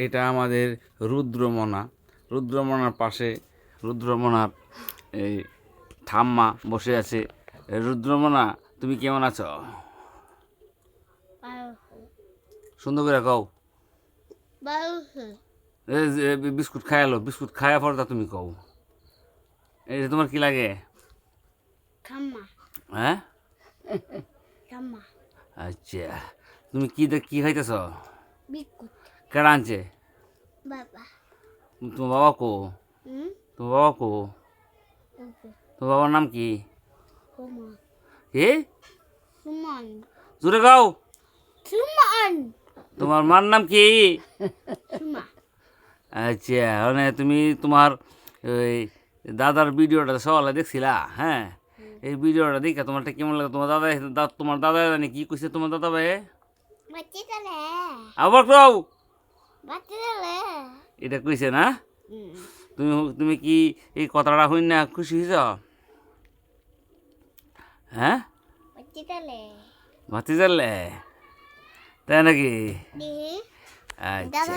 এটা আমাদের রুদ্রমনা। রুদ্রমনার পাশে রুদ্রমনার এই ঠাম্মা বসে আছে। রুদ্রমনা, তুমি কেমন আছো? সুন্দর করে কও। বিস্কুট খায়ালো, বিস্কুট খায়া পর তা তুমি কও। এই যে তোমার কি লাগে? হ্যাঁ, আচ্ছা। তুমি কি খাইতেছ? কেডা আনছে? তোমার বাবা কো? তোমার বাবা কো? তোমার বাবার নাম কি? কি? জোরে গাও। তোমার মার নাম কি? আচ্ছা, মানে তুমি তোমার ওই দাদার ভিডিওটা সকালে দেখছিলা? হ্যাঁ, এই ভিডিওটা দেখে তোমারটা কেমন লাগে? তোমার দাদা জানি কি কইছে তোমার দাদা ভাই? আবার কও। এটা কইছে না? তুমি তুমি কি এই কথাটা হই না খুশি হয়েছ? হ্যাঁ, ভাতিজালে তাই নাকি? আচ্ছা।